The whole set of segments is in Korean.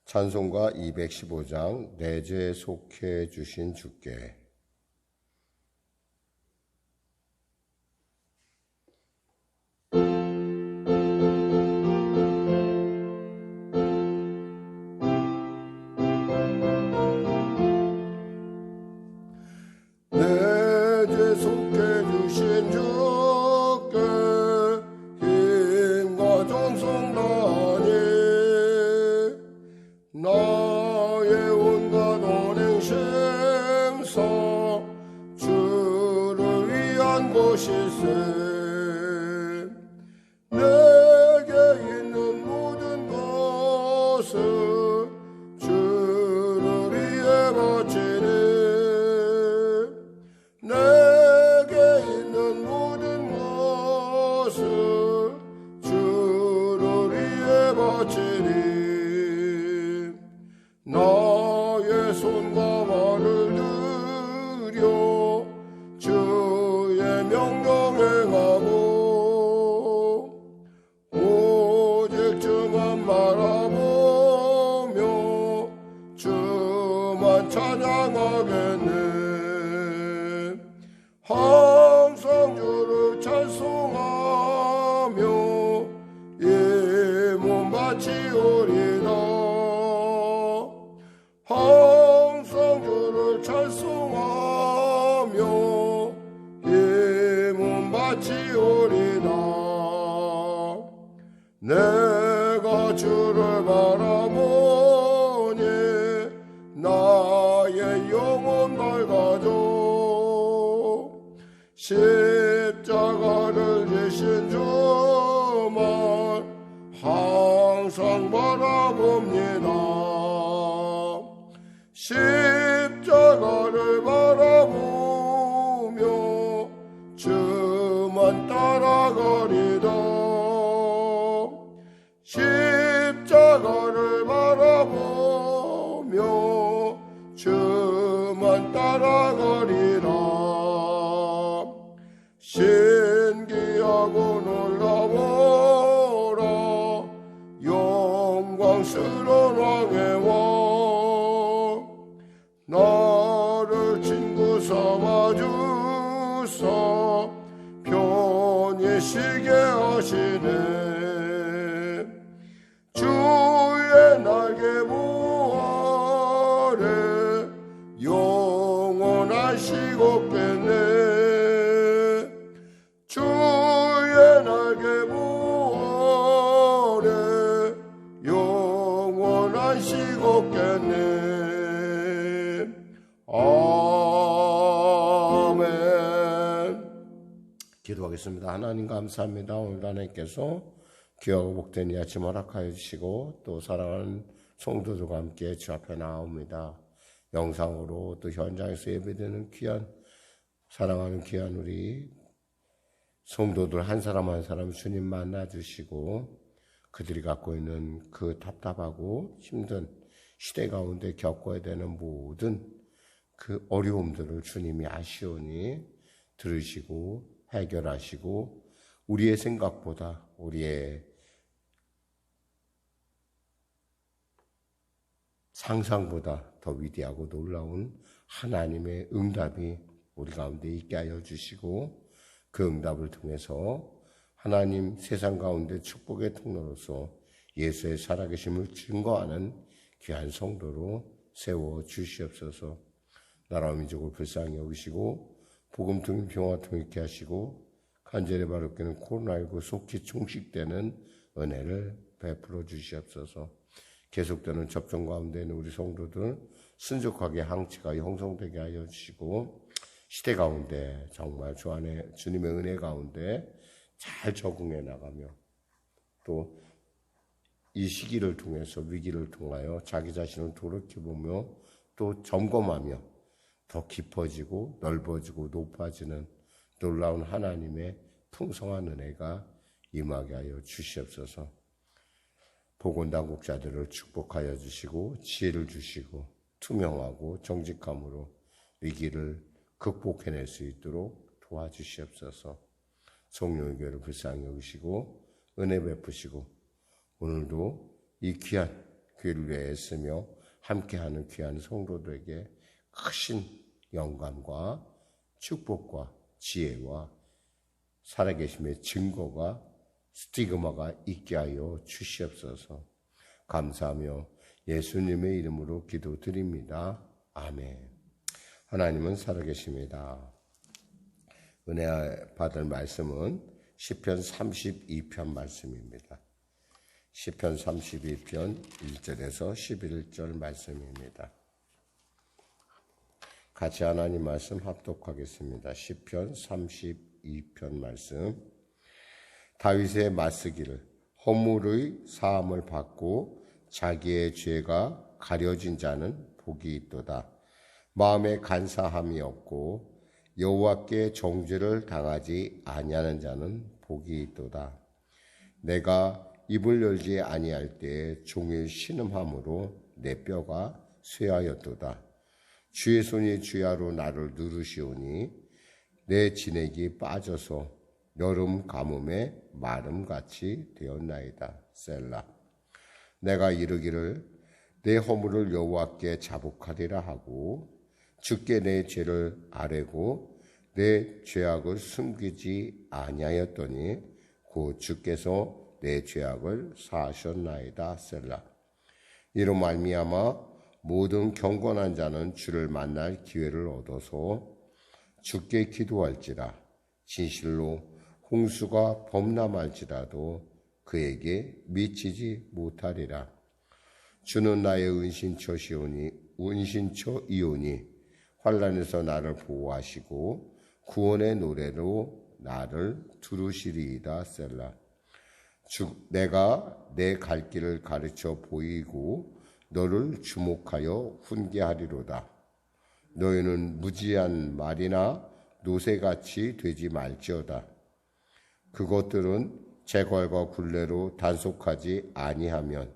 찬송가 215장 내 죄 속해 주신 주께. 내 죄 속해 주신 주께 힘과 정성 다하니 나의 온갖 언행 생사 주를 위한 것일세. 내게 있는 모든 것을 주를 위해 바치니 내게 있는 모든 것을 주를 위해 바치니 나의 손과 발을 들여 주의 명령 행하고 오직 주만 바라보며 주만 찬양하겠네. 항상 주를 찬송하며 이 몸 바치오리다. 항상 주를 찬송하며 이 몸 바치오리다. 내가 주를 바라보니 나의 영혼 밝아져. 십자가를 지신 주만 항상 바라봅니다. 십자가를 바라보며 주만 따라가리다. 십자가를 바라보며 주만 따라가리라. 신기하고 놀라워라 영광스러운 왕의 왕. 나를 친구 삼아주사 편히 쉬게 하시네. 주의 날개 부 아래 영원한 시곡겠네. 주의 날개 부 아래 영원한 시곡겠네. 아멘. 기도하겠습니다. 하나님 감사합니다. 오늘 하나님께서 귀하고 복된 이 아침 허락하여 주시고 또 사랑하는 성도들과 함께 주 앞에 나옵니다. 영상으로 또 현장에서 예배되는 귀한 사랑하는 귀한 우리 성도들 한 사람 한 사람 주님 만나주시고 그들이 갖고 있는 그 답답하고 힘든 시대 가운데 겪어야 되는 모든 그 어려움들을 주님이 아시오니 들으시고 해결하시고 우리의 생각보다 우리의 상상보다 더 위대하고 놀라운 하나님의 응답이 우리 가운데 있게 하여 주시고 그 응답을 통해서 하나님 세상 가운데 축복의 통로로서 예수의 살아계심을 증거하는 귀한 성도로 세워 주시옵소서. 나라와 민족을 불쌍히 여기시고 복음 통일 평화 통일케 하시고 간절히 바르게는 코로나19 속히 종식되는 은혜를 베풀어 주시옵소서. 계속되는 접종 가운데 있는 우리 성도들 순적하게 항치가 형성되게 하여 주시고 시대 가운데 정말 주 안에 주님의 은혜 가운데 잘 적응해 나가며 또 이 시기를 통해서 위기를 통하여 자기 자신을 돌이켜보며 또 점검하며 더 깊어지고 넓어지고 높아지는 놀라운 하나님의 풍성한 은혜가 임하게 하여 주시옵소서. 보건당국자들을 축복하여 주시고 지혜를 주시고 투명하고 정직함으로 위기를 극복해낼 수 있도록 도와주시옵소서. 성령의 교회를 불쌍히 여기시고 은혜 베푸시고 오늘도 이 귀한 귀를 위해 애쓰며 함께하는 귀한 성도들에게 크신 영감과 축복과 지혜와 살아계심의 증거가 스티그마가 있게 하여 주시옵소서. 감사하며 예수님의 이름으로 기도드립니다. 아멘. 하나님은 살아계십니다. 은혜 받을 말씀은 시편 32편 말씀입니다. 시편 32편 1절에서 11절 말씀입니다. 같이 하나님 말씀 합독하겠습니다. 시편 32편 말씀. 다윗의 맞쓰기를 허물의 사함을 받고 자기의 죄가 가려진 자는 복이 있도다. 마음에 간사함이 없고 여호와께 정죄를 당하지 아니하는 자는 복이 있도다. 내가 입을 열지 아니할 때에 종일 신음함으로 내 뼈가 쇠하였도다. 주의 손이 주야로 나를 누르시오니 내 진액이 빠져서 여름 가뭄에 마름같이 되었나이다. 셀라. 내가 이르기를 내 허물을 여호와께 자복하리라 하고 주께 내 죄를 아뢰고 내 죄악을 숨기지 아니하였더니 곧 주께서 내 죄악을 사하셨나이다. 셀라. 이로 말미암아 모든 경건한 자는 주를 만날 기회를 얻어서 주께 기도할지라. 진실로 홍수가 범람할지라도 그에게 미치지 못하리라. 주는 나의 은신처이오니 환난에서 나를 보호하시고 구원의 노래로 나를 두르시리이다. 셀라. 내가 내 갈 길을 가르쳐 보이고 너를 주목하여 훈계하리로다. 너희는 무지한 말이나 노새같이 되지 말지어다. 그것들은 재괄과 굴레로 단속하지 아니하면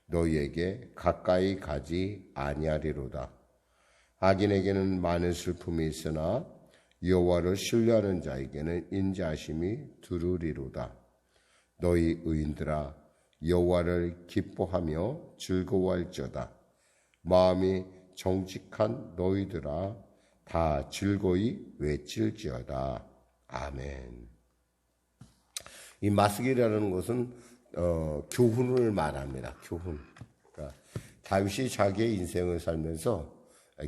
너희에게 가까이 가지 아니하리로다. 악인에게는 많은 슬픔이 있으나 여호와를 신뢰하는 자에게는 인자하심이 두루리로다. 너희 의인들아 여호와를 기뻐하며 즐거워할지어다. 마음이 정직한 너희들아 다 즐거이 외칠지어다. 아멘. 이 맞쓰기라는 것은 교훈을 말합니다. 교훈. 그러니까 다윗이 자기의 인생을 살면서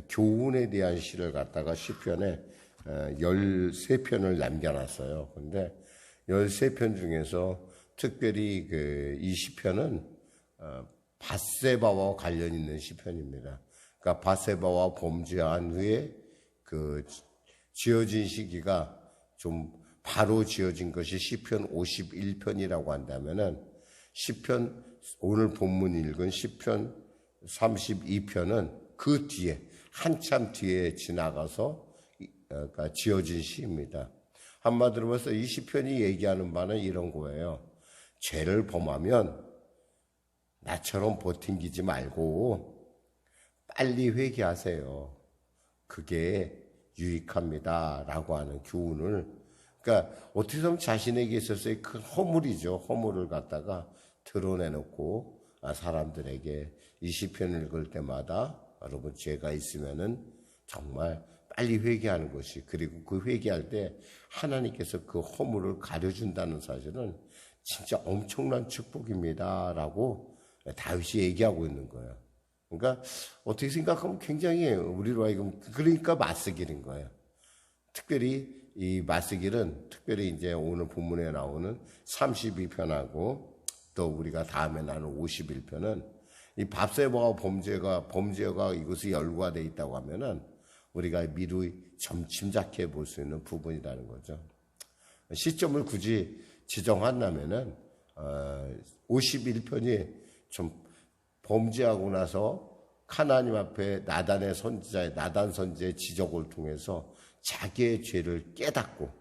교훈에 대한 시를 갖다가 시편에 13편을 남겨놨어요. 그런데 13편 중에서 특별히 이 시편은 밧세바와 관련 있는 시편입니다. 그러니까 밧세바와 범죄한 후에 지어진 시기가 좀 바로 지어진 것이 시편 51편이라고 한다면은 시편 오늘 본문 읽은 시편 32편은 그 뒤에 한참 뒤에 지나가서 그러니까 지어진 시입니다. 한마디로 해서 이 시편이 얘기하는 바는 이런 거예요. 죄를 범하면 나처럼 버팅기지 말고 빨리 회개하세요. 그게 유익합니다. 라고 하는 교훈을, 그러니까 어떻게 보면 자신에게 있어서의 큰 허물이죠. 허물을 갖다가 드러내놓고 사람들에게 이 시편을 읽을 때마다 여러분 죄가 있으면은 정말 빨리 회개하는 것이, 그리고 그 회개할 때 하나님께서 그 허물을 가려준다는 사실은 진짜 엄청난 축복입니다. 라고 다윗이 얘기하고 있는 거예요. 그러니까 어떻게 생각하면 굉장히 우리로 하여금 그러니까 맞쓰기인 거예요. 특별히 이 맞쓰기는 특별히 이제 오늘 본문에 나오는 32편하고 또 우리가 다음에 나눈 51편은 이 밧세바와 범죄가 이것이 열거되어 있다고 하면은 우리가 미루이 좀 짐작해 볼 수 있는 부분이라는 거죠. 시점을 굳이 지정한다면은 51편이 좀 범죄하고 나서 하나님 앞에 나단 선지자의 지적을 통해서 자기의 죄를 깨닫고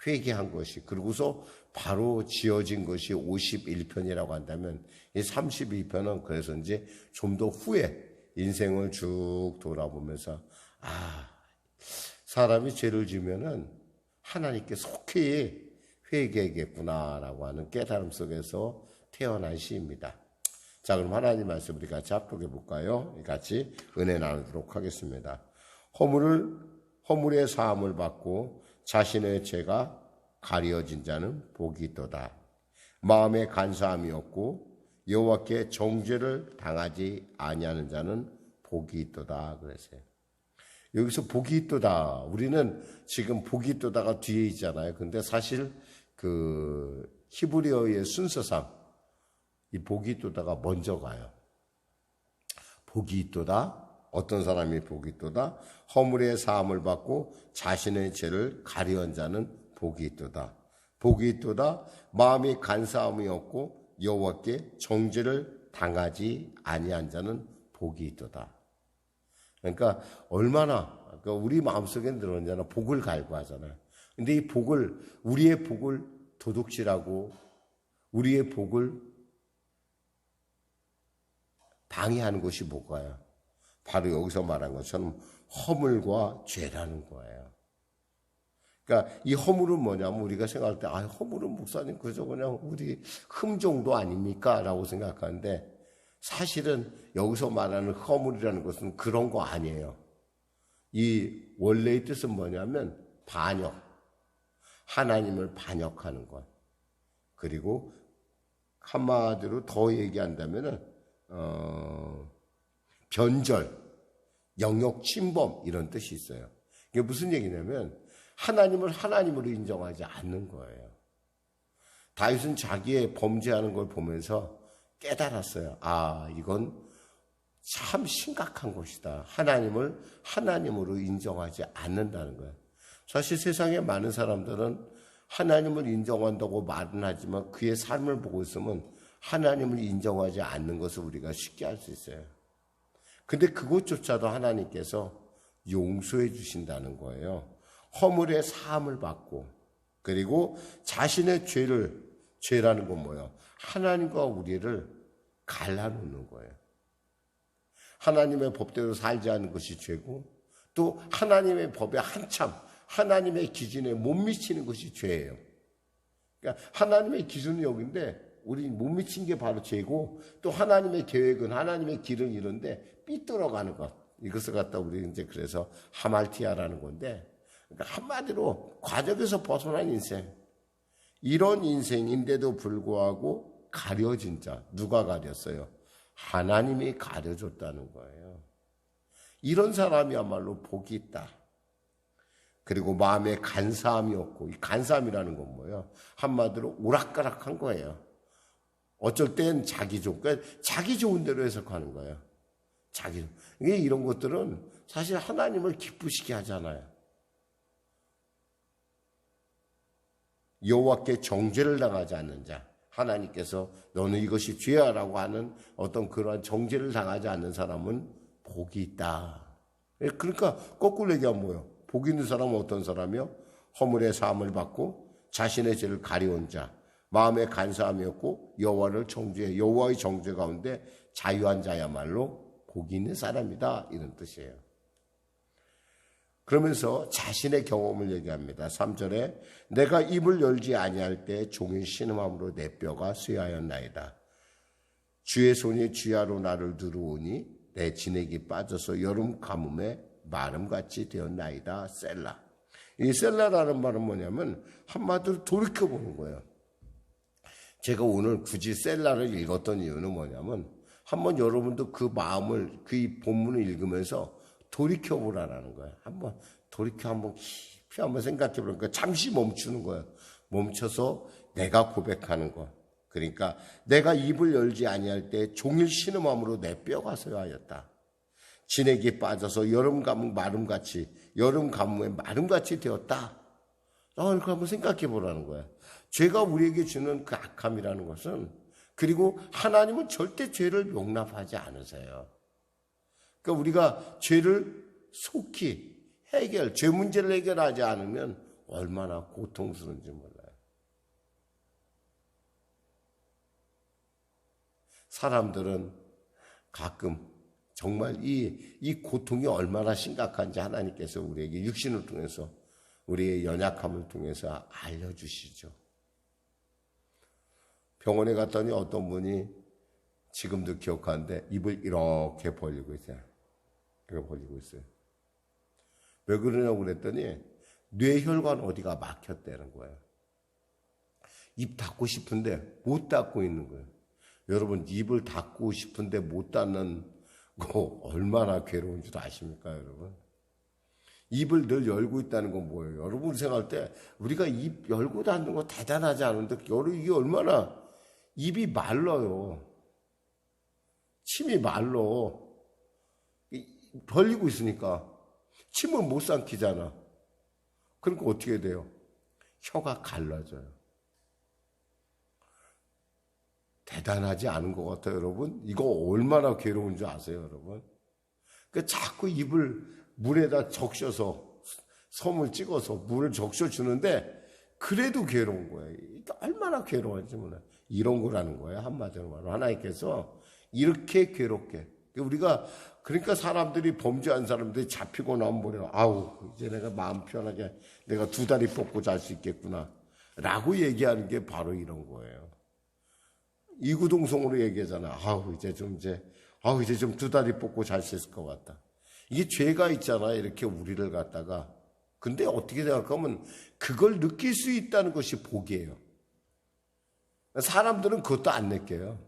회개한 것이, 그리고서 바로 지어진 것이 51편이라고 한다면 이 32편은 그래서 이제 좀 더 후에 인생을 쭉 돌아보면서 사람이 죄를 지면은 하나님께 속히 회개하겠구나라고 하는 깨달음 속에서 태어난 시입니다. 자, 그럼 하나님 말씀 우리 같이 합독해 볼까요? 같이 은혜 나누도록 하겠습니다. 허물의 사함을 받고 자신의 죄가 가려진 자는 복이 있도다. 마음에 간사함이 없고 여호와께 정죄를 당하지 아니하는 자는 복이 있도다 그랬어요. 여기서 복이 있도다. 우리는 지금 복이 있도다가 뒤에 있잖아요. 근데 사실 그 히브리어의 순서상 이 복이 있도다가 먼저 가요. 복이 있도다. 어떤 사람이 복이 있도다. 허물의 사함을 받고 자신의 죄를 가려한 자는 복이 있도다. 복이 있도다. 마음이 간사함이 없고 여호와께 정죄를 당하지 아니한 자는 복이 있도다. 그러니까 얼마나 우리 마음속에 들어오잖아. 복을 갈구하잖아요. 근데 이 복을, 우리의 복을 도둑질하고 우리의 복을 방해하는 것이 뭐가요? 바로 여기서 말한 것처럼 허물과 죄라는 거예요. 그러니까 이 허물은 뭐냐면 우리가 생각할 때 허물은 목사님 그저 그냥 우리 흠 정도 아닙니까? 라고 생각하는데 사실은 여기서 말하는 허물이라는 것은 그런 거 아니에요. 이 원래의 뜻은 뭐냐면 반역, 하나님을 반역하는 것. 그리고 한마디로 더 얘기한다면은 변절, 영역 침범 이런 뜻이 있어요. 이게 무슨 얘기냐면 하나님을 하나님으로 인정하지 않는 거예요. 다윗은 자기의 범죄하는 걸 보면서 깨달았어요. 이건 참 심각한 것이다. 하나님을 하나님으로 인정하지 않는다는 거예요. 사실 세상에 많은 사람들은 하나님을 인정한다고 말은 하지만 그의 삶을 보고 있으면 하나님을 인정하지 않는 것을 우리가 쉽게 알 수 있어요. 근데 그것조차도 하나님께서 용서해 주신다는 거예요. 허물의 사함을 받고 그리고 자신의 죄라는 건 뭐예요? 하나님과 우리를 갈라놓는 거예요. 하나님의 법대로 살지 않는 것이 죄고 또 하나님의 법에 한참 하나님의 기준에 못 미치는 것이 죄예요. 그러니까 하나님의 기준은 여기인데 우리 못 미친 게 바로 죄고 또 하나님의 계획은 하나님의 길은 이런데 삐뚤어가는 것. 이것을 갖다 우리 이제 그래서 하말티아라는 건데 그러니까 한마디로 과정에서 벗어난 인생. 이런 인생인데도 불구하고 가려진 자. 누가 가렸어요? 하나님이 가려줬다는 거예요. 이런 사람이야말로 복이 있다. 그리고 마음에 간사함이 없고 이 간사함이라는 건 뭐예요? 한마디로 오락가락한 거예요. 어쩔 땐 자기 좋은 대로 해석하는 거예요. 이게 이런 것들은 사실 하나님을 기쁘시게 하잖아요. 여호와께 정죄를 당하지 않는 자. 하나님께서 너는 이것이 죄야라고 하는 어떤 그러한 정죄를 당하지 않는 사람은 복이 있다. 그러니까 거꾸로 얘기하면 뭐예요? 복 있는 사람은 어떤 사람이요? 허물의 사함을 받고 자신의 죄를 가려온 자. 마음에 간사함이 없고 여호와의 정죄 가운데 자유한 자야말로 복이 있는 사람이다. 이런 뜻이에요. 그러면서 자신의 경험을 얘기합니다. 3절에 내가 입을 열지 아니할 때 종일 신음함으로 내 뼈가 쇠하였나이다. 주의 손이 주야로 나를 두루오니 내 진액이 빠져서 여름 가뭄에 마름같이 되었나이다. 셀라. 이 셀라라는 말은 뭐냐면 한마디로 돌이켜보는 거예요. 제가 오늘 굳이 셀라를 읽었던 이유는 뭐냐면 한번 여러분도 그 마음을 그 본문을 읽으면서 돌이켜보라는 거예요. 한번 깊이 한번 생각해보니까 잠시 멈추는 거예요. 멈춰서 내가 고백하는 거. 그러니까 내가 입을 열지 아니할 때 종일 신음함으로 내 뼈가 쇠하였다. 진액이 빠져서 여름 가뭄에 마름같이 되었다. 이렇게 한번 생각해보라는 거예요. 죄가 우리에게 주는 그 악함이라는 것은 그리고 하나님은 절대 죄를 용납하지 않으세요. 그러니까 우리가 죄를 속히 죄 문제를 해결하지 않으면 얼마나 고통스러운지 몰라요. 사람들은 가끔 정말 이 고통이 얼마나 심각한지 하나님께서 우리에게 육신을 통해서 우리의 연약함을 통해서 알려주시죠. 병원에 갔더니 어떤 분이 지금도 기억하는데 입을 이렇게 벌리고 있어요. 이렇게 벌리고 있어요. 왜 그러냐고 그랬더니 뇌혈관 어디가 막혔다는 거예요. 입 닫고 싶은데 못 닫고 있는 거예요. 여러분, 입을 닫고 싶은데 못 닫는 거 얼마나 괴로운 줄 아십니까, 여러분? 입을 늘 열고 있다는 건 뭐예요? 여러분 생각할 때 우리가 입 열고 닫는 거 대단하지 않은데 이게 얼마나 입이 말라요. 침이 말라. 벌리고 있으니까 침을 못 삼키잖아. 그러니까 어떻게 돼요? 혀가 갈라져요. 대단하지 않은 것 같아요, 여러분? 이거 얼마나 괴로운 줄 아세요, 여러분? 그러니까 자꾸 입을 물에다 적셔서 솜을 찍어서 물을 적셔주는데 그래도 괴로운 거예요. 이게 얼마나 괴로운지 몰라요. 이런 거라는 거예요, 한마디로 말하면. 하나님께서 이렇게 괴롭게. 우리가 그러니까 사람들이 범죄한 사람들이 잡히고 나면 뭐래요? 아우, 이제 내가 마음 편하게 내가 두 다리 뻗고 잘 수 있겠구나 라고 얘기하는 게 바로 이런 거예요. 이구동성으로 얘기하잖아. 이제 좀 두 다리 뻗고 잘 수 있을 것 같다. 이게 죄가 있잖아. 이렇게 우리를 갖다가. 근데 어떻게 생각하면 그걸 느낄 수 있다는 것이 복이에요. 사람들은 그것도 안 느껴요.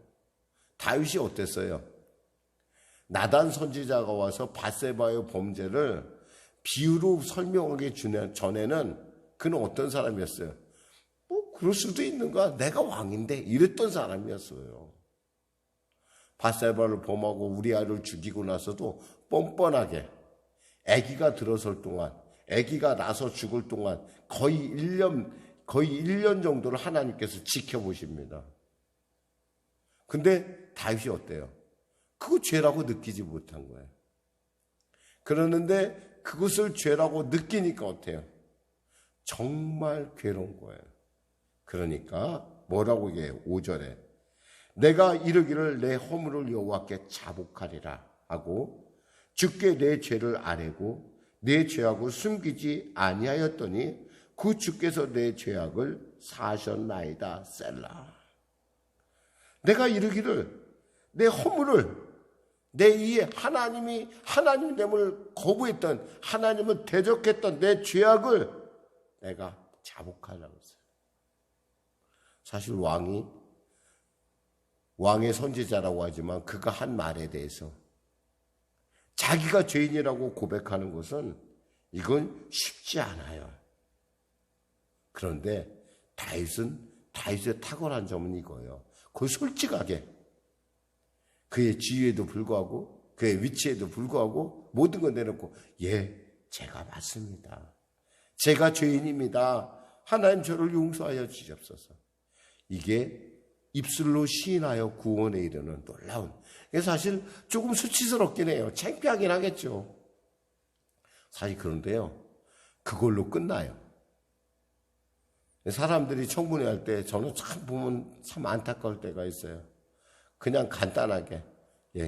다윗이 어땠어요? 나단 선지자가 와서 밧세바의 범죄를 비유로 설명하기 전에는 그는 어떤 사람이었어요? 그럴 수도 있는가? 내가 왕인데 이랬던 사람이었어요. 밧세바를 범하고 우리아를 죽이고 나서도 뻔뻔하게 아기가 들어설 동안, 아기가 나서 죽을 동안 거의 1년 정도를 하나님께서 지켜보십니다. 근데 다윗이 어때요? 그거 죄라고 느끼지 못한 거예요. 그러는데 그것을 죄라고 느끼니까 어때요? 정말 괴로운 거예요. 그러니까 뭐라고 얘기해요? 5절에 내가 이르기를 내 허물을 여호와께 자복하리라 하고 주께 내 죄를 아뢰고 내 죄악을 숨기지 아니하였더니 그 주께서 내 죄악을 사하셨나이다. 셀라. 내가 이르기를 내 허물을 내 이에 하나님 됨을 거부했던 하나님을 대적했던 내 죄악을 내가 자복하려고 했어요. 사실 왕의 선지자라고 하지만 그가 한 말에 대해서 자기가 죄인이라고 고백하는 것은 이건 쉽지 않아요. 그런데 다윗의 탁월한 점은 이거예요. 그걸 솔직하게 그의 지위에도 불구하고 그의 위치에도 불구하고 모든 걸 내놓고 제가 맞습니다. 제가 죄인입니다. 하나님 저를 용서하여 주시옵소서. 이게 입술로 시인하여 구원에 이르는 놀라운. 사실 조금 수치스럽긴 해요. 창피하긴 하겠죠. 사실 그런데요. 그걸로 끝나요. 사람들이 청문회 할 때 저는 참 보면 참 안타까울 때가 있어요. 그냥 간단하게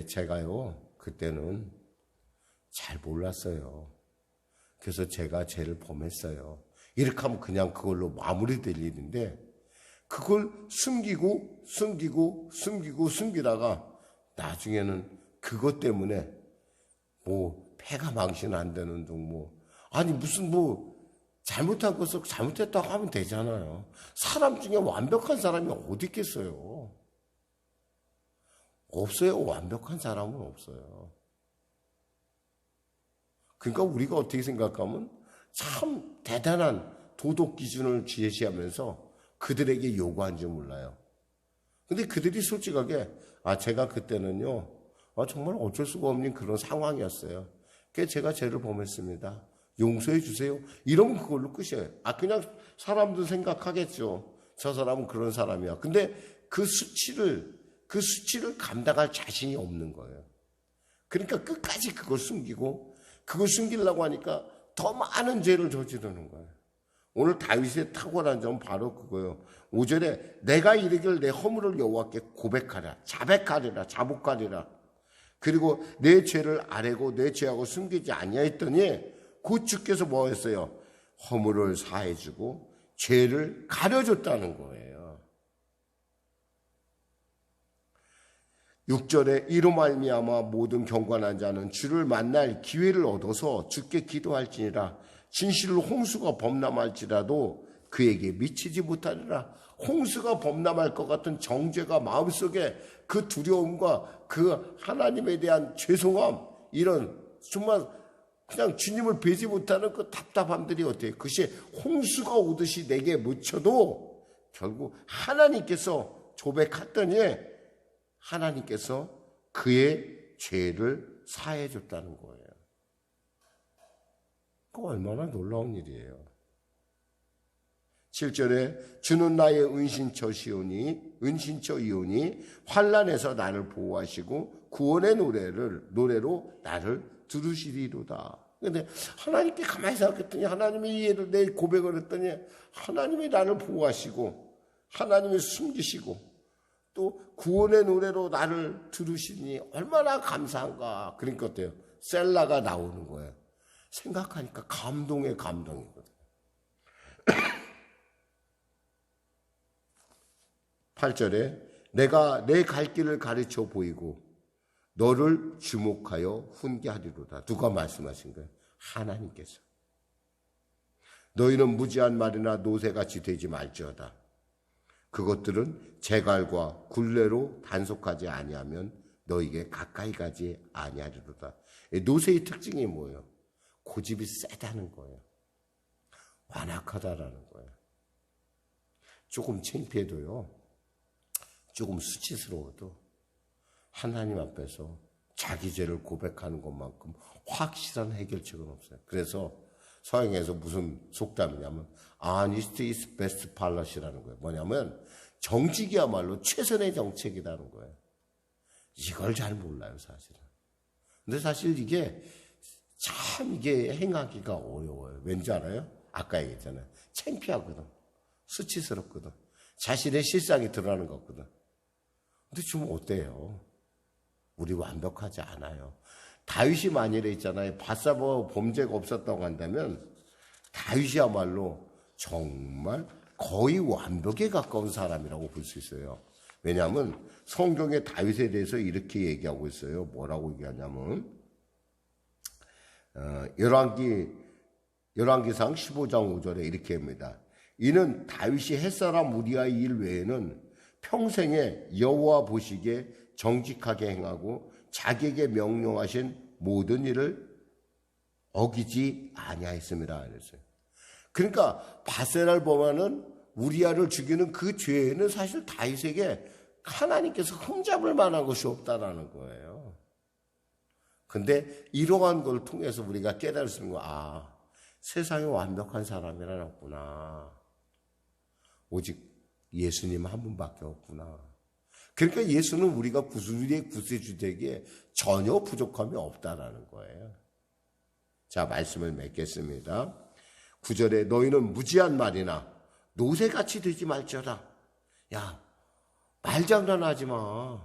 제가요 그때는 잘 몰랐어요. 그래서 제가 죄를 범했어요. 이렇게 하면 그냥 그걸로 마무리될 일인데 그걸 숨기다가 나중에는 그것 때문에 패가 망신 안 되는 둥 무슨 잘못한 것을 잘못했다고 하면 되잖아요. 사람 중에 완벽한 사람이 어디 있겠어요? 없어요. 완벽한 사람은 없어요. 그러니까 우리가 어떻게 생각하면 참 대단한 도덕 기준을 제시하면서 그들에게 요구한 줄 몰라요. 근데 그들이 솔직하게 제가 그때는요 정말 어쩔 수가 없는 그런 상황이었어요. 그래서 제가 죄를 범했습니다. 용서해 주세요. 이러면 그걸로 끝이에요. 그냥 사람도 생각하겠죠. 저 사람은 그런 사람이야. 근데 그 수치를 감당할 자신이 없는 거예요. 그러니까 끝까지 그걸 숨기고 그걸 숨기려고 하니까 더 많은 죄를 저지르는 거예요. 오늘 다윗의 탁월한 점은 바로 그거예요. 5절에 내가 이르기를 내 허물을 여호와께 고백하라. 자복하리라. 그리고 내 죄를 아뢰고 내 죄하고 숨기지 아니하였더니 그 주께서 뭐 했어요? 허물을 사해주고 죄를 가려줬다는 거예요. 6절에 이로 말미암아 모든 경건한 자는 주를 만날 기회를 얻어서 주께 기도할지니라. 진실로 홍수가 범람할지라도 그에게 미치지 못하리라. 홍수가 범람할 것 같은 정죄가 마음속에 그 두려움과 그 하나님에 대한 죄송함, 이런 정말 그냥 주님을 뵈지 못하는 그 답답함들이 어때요? 그것이 홍수가 오듯이 내게 묻혀도 결국 하나님께서 조백했더니 하나님께서 그의 죄를 사해 줬다는 거예요. 그거 얼마나 놀라운 일이에요. 7절에 주는 나의 은신처이오니 환난에서 나를 보호하시고 구원의 노래로 나를 들으시리로다. 근데 하나님께 가만히 생각했더니 하나님이 내 고백을 했더니 하나님이 나를 보호하시고 하나님이 숨기시고 또 구원의 노래로 나를 들으시니 얼마나 감사한가. 그러니까 어때요? 셀라가 나오는 거예요. 생각하니까 감동의 감동이거든요. 8절에 내가 내 갈 길을 가르쳐 보이고 너를 주목하여 훈계하리로다. 누가 말씀하신 거예요? 하나님께서. 너희는 무지한 말이나 노새같이 되지 말지어다. 그것들은 재갈과 굴레로 단속하지 아니하면 너희에게 가까이 가지 아니하리로다. 노새의 특징이 뭐예요? 고집이 세다는 거예요. 완악하다라는 거예요. 조금 창피해도요, 조금 수치스러워도 하나님 앞에서 자기 죄를 고백하는 것만큼 확실한 해결책은 없어요. 그래서 서양에서 무슨 속담이냐면 Honesty is best policy라는 거예요. 뭐냐면 정직이야말로 최선의 정책이라는 거예요. 이걸 잘 몰라요, 사실은. 근데 사실 이게 행하기가 어려워요. 왠지 알아요? 아까 얘기했잖아요. 창피하거든. 수치스럽거든. 자신의 실상이 드러나는 거거든. 근데 지금 어때요? 우리 완벽하지 않아요. 다윗이 만일에 있잖아요. 바사바 범죄가 없었다고 한다면 다윗이야말로 정말 거의 완벽에 가까운 사람이라고 볼 수 있어요. 왜냐하면 성경에 다윗에 대해서 이렇게 얘기하고 있어요. 뭐라고 얘기하냐면 열왕기상 15장 5절에 이렇게 합니다. 이는 다윗이 햇사람 우리아의 일 외에는 평생에 여호와 보시기에 정직하게 행하고 자기에게 명령하신 모든 일을 어기지 아니하였습니다. 그랬어요. 그러니까 바세라를 보면은 우리아를 죽이는 그 죄에는 사실 다윗에게 하나님께서 흠잡을 만한 것이 없다라는 거예요. 근데 이러한 걸 통해서 우리가 깨달을 수 있는 거, 세상에 완벽한 사람이란 없구나. 오직 예수님 한 분밖에 없구나. 그러니까 예수는 우리가 우리의 구세주되기에 전혀 부족함이 없다라는 거예요. 자, 말씀을 맺겠습니다. 9절에 너희는 무지한 말이나 노새같이 되지 말지어다. 야, 말장난하지 마.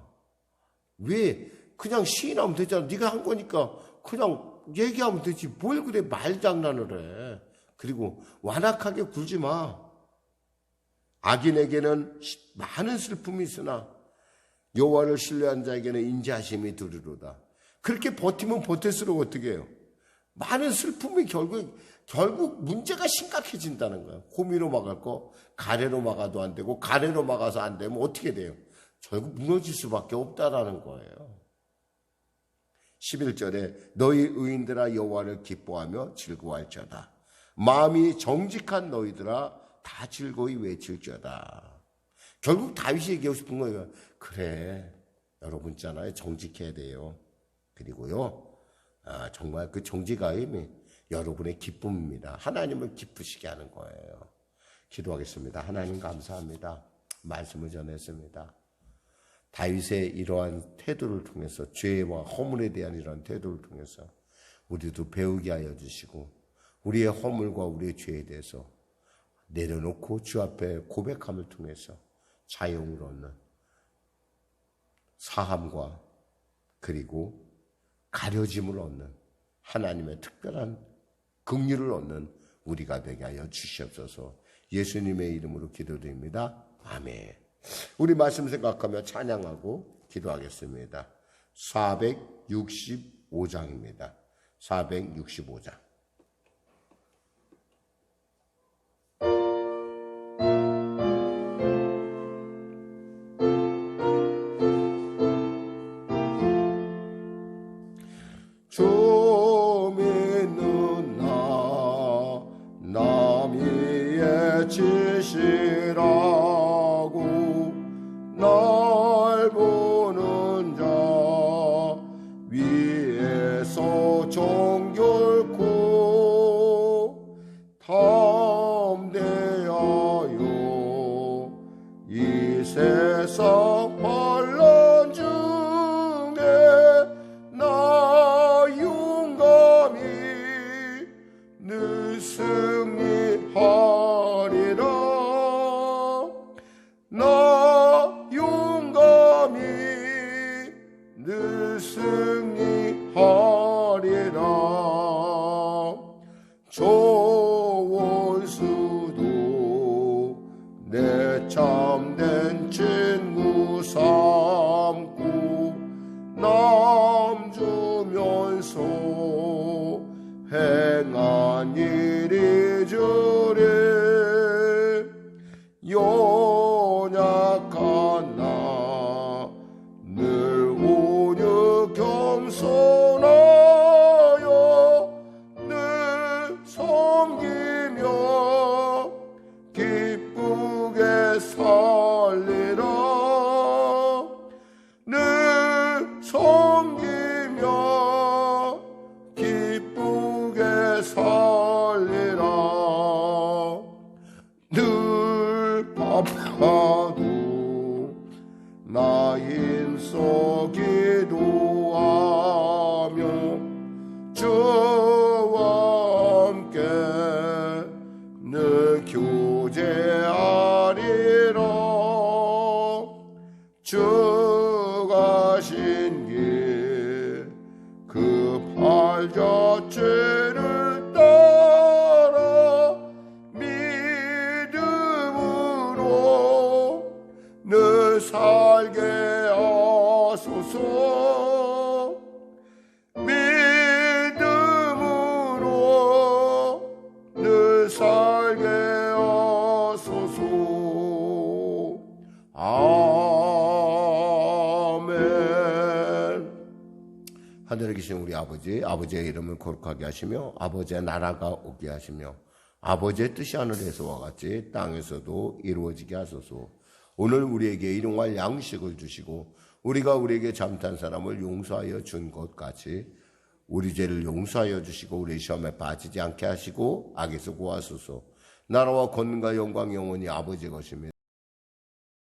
왜 그냥 시인하면 되잖아. 네가 한 거니까 그냥 얘기하면 되지. 뭘 그래 말장난을 해. 그리고 완악하게 굴지 마. 악인에게는 많은 슬픔이 있으나 여호와를 신뢰한 자에게는 인자하심이 두리로다. 그렇게 버티면 버틸수록 어떻게 해요? 많은 슬픔이 결국 문제가 심각해진다는 거예요. 호미로 막을 거 가래로 막아도 안 되고 가래로 막아서 안 되면 어떻게 돼요? 결국 무너질 수밖에 없다라는 거예요. 11절에 너희 의인들아 여호와를 기뻐하며 즐거워할지어다. 마음이 정직한 너희들아 다 즐거이 외칠지어다. 결국 다윗이 얘기하고 싶은 거예요. 그래, 여러분 있잖아요. 정직해야 돼요. 그리고요, 정말 그 정직함이 여러분의 기쁨입니다. 하나님을 기쁘시게 하는 거예요. 기도하겠습니다. 하나님 감사합니다. 말씀을 전했습니다. 다윗의 이러한 태도를 통해서 죄와 허물에 대한 이러한 태도를 통해서 우리도 배우게 하여 주시고 우리의 허물과 우리의 죄에 대해서 내려놓고 주 앞에 고백함을 통해서 자유를 얻는 사함과 그리고 가려짐을 얻는 하나님의 특별한 긍휼을 얻는 우리가 되게 하여 주시옵소서. 예수님의 이름으로 기도드립니다. 아멘. 우리 말씀 생각하며 찬양하고 기도하겠습니다. 465장입니다. 465장. 주 믿는 나 남이의 지시라고 날 보는 자 위에서 정결코 담대하여 이 세상 환난 중에 나 용감히 늘 승리하리라. 나 용감히 늘 승리하리라. 저 원수도 내 참된 친구 삼고 남 주면서 행한 일이 주리. 연약한 나 늘 온유 겸손하여 늘 섬기며 기쁘게 살리라. 늘 섬기며 기쁘게 살리라. 늘 바빠도 나 인서 기도하며 주와 함께 늘 교제하리라. 주 가신 길 그 발자취를 따라 믿음으로 늘 살게 하소서. 믿음으로 늘 살게 하소서. 아멘. 하늘에 계신 우리 아버지, 아버지의 이름을 거룩하게 하시며 아버지의 나라가 오게 하시며 아버지의 뜻이 하늘에서와 같이 땅에서도 이루어지게 하소서. 오늘 우리에게 일용할 양식을 주시고 우리가 우리에게 잘못한 사람을 용서하여 준 것 같이 우리 죄를 용서하여 주시고 우리 시험에 빠지지 않게 하시고 악에서 구하소서. 나라와 권능과 영광 영원히 아버지 것입니다.